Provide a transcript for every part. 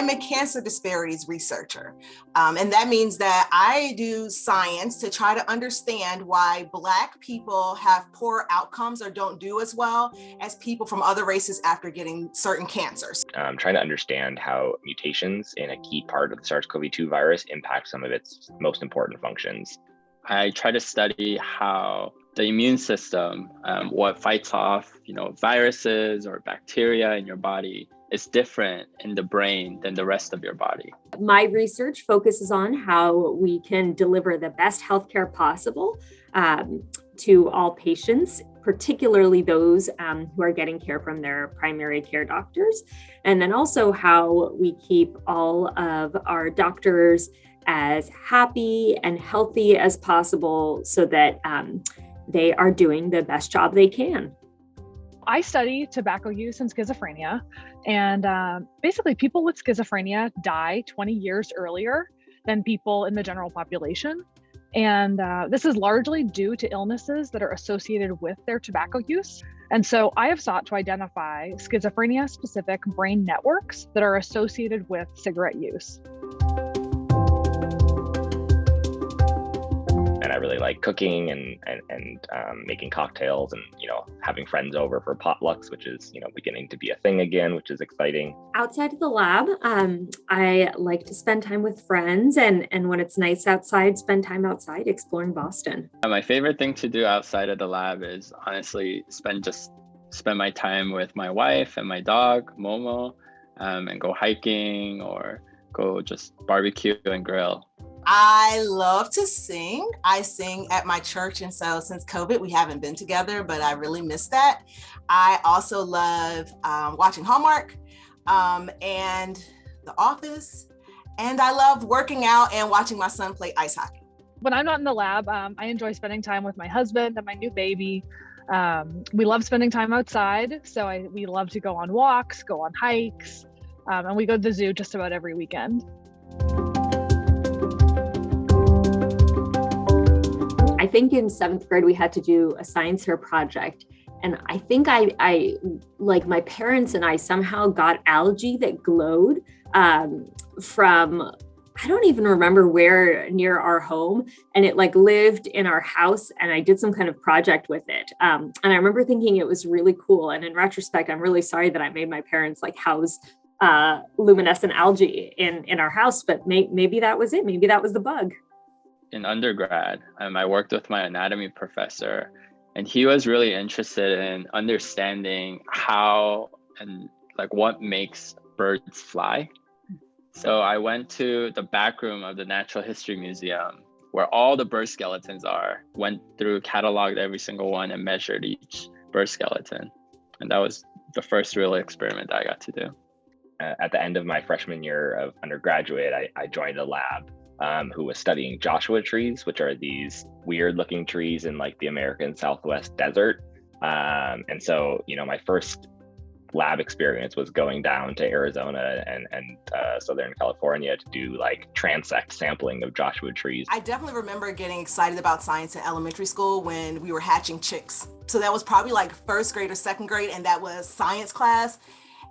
am a cancer disparities researcher. And that means that I do science to try to understand why Black people have poor outcomes or don't do as well as people from other races after getting certain cancers. Trying to understand how mutations in a key part of the SARS-CoV-2 virus impact some of its most important functions. I try to study how the immune system, what fights off, viruses or bacteria in your body is different in the brain than the rest of your body. My research focuses on how we can deliver the best healthcare possible to all patients, particularly those who are getting care from their primary care doctors. And then also how we keep all of our doctors as happy and healthy as possible so that they are doing the best job they can. I study tobacco use and schizophrenia, and basically people with schizophrenia die 20 years earlier than people in the general population. And this is largely due to illnesses that are associated with their tobacco use. And so I have sought to identify schizophrenia-specific brain networks that are associated with cigarette use. And I really like cooking and making cocktails and, having friends over for potlucks, which is, beginning to be a thing again, which is exciting. Outside of the lab, I like to spend time with friends and when it's nice outside, spend time outside exploring Boston. My favorite thing to do outside of the lab is honestly spend my time with my wife and my dog, Momo, and go hiking or go just barbecue and grill. I love to sing. I sing at my church. And so since COVID, we haven't been together, but I really miss that. I also love watching Hallmark and The Office. And I love working out and watching my son play ice hockey. When I'm not in the lab, I enjoy spending time with my husband and my new baby. We love spending time outside. So we love to go on walks, go on hikes, and we go to the zoo just about every weekend. I think in 7th grade, we had to do a science fair project. And I think I like my parents and I somehow got algae that glowed from, I don't even remember where near our home. And it lived in our house and I did some kind of project with it. And I remember thinking it was really cool. And in retrospect, I'm really sorry that I made my parents house luminescent algae in our house, but maybe that was it. Maybe that was the bug. In undergrad, I worked with my anatomy professor, and he was really interested in understanding how and what makes birds fly. So I went to the back room of the Natural History Museum where all the bird skeletons are, went through, cataloged every single one and measured each bird skeleton. And that was the first real experiment I got to do. At the end of my freshman year of undergraduate, I joined a lab who was studying Joshua trees, which are these weird looking trees in the American Southwest desert. And so, my first lab experience was going down to Arizona and Southern California to do transect sampling of Joshua trees. I definitely remember getting excited about science in elementary school when we were hatching chicks. So that was probably 1st grade or 2nd grade, and that was science class.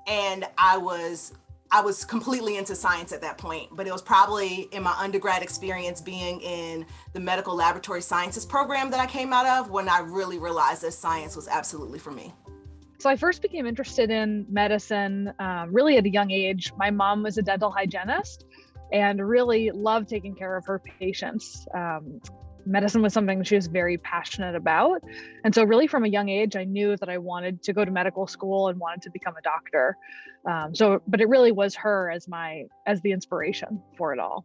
And I was completely into science at that point, but it was probably in my undergrad experience being in the medical laboratory sciences program that I came out of when I really realized that science was absolutely for me. So I first became interested in medicine really at a young age. My mom was a dental hygienist and really loved taking care of her patients. Medicine was something she was very passionate about. And so really from a young age, I knew that I wanted to go to medical school and wanted to become a doctor. But it really was her as the inspiration for it all.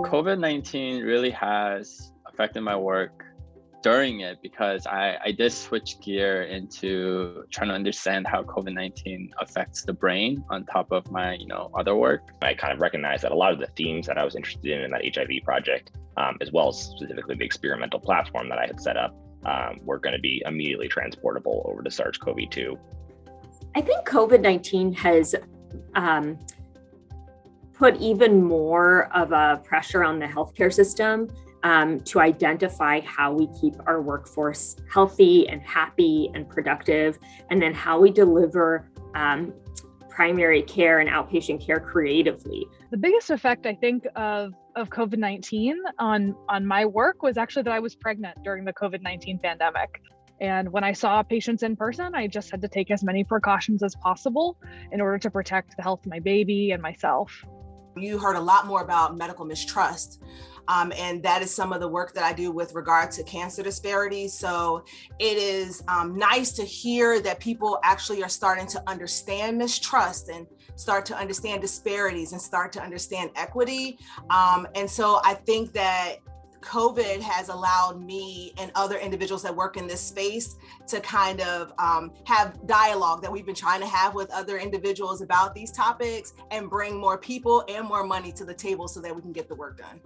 COVID-19 really has affected my work during it because I did switch gear into trying to understand how COVID-19 affects the brain on top of my, other work. I kind of recognized that a lot of the themes that I was interested in that HIV project, as well as specifically the experimental platform that I had set up, were going to be immediately transportable over to SARS-CoV-2. I think COVID-19 has put even more of a pressure on the healthcare system to identify how we keep our workforce healthy and happy and productive, and then how we deliver primary care and outpatient care creatively. The biggest effect, I think, of COVID-19 on my work was actually that I was pregnant during the COVID-19 pandemic. And when I saw patients in person, I just had to take as many precautions as possible in order to protect the health of my baby and myself. You heard a lot more about medical mistrust. And that is some of the work that I do with regard to cancer disparities. So it is nice to hear that people actually are starting to understand mistrust and start to understand disparities and start to understand equity. And so I think that COVID has allowed me and other individuals that work in this space to kind of have dialogue that we've been trying to have with other individuals about these topics and bring more people and more money to the table so that we can get the work done.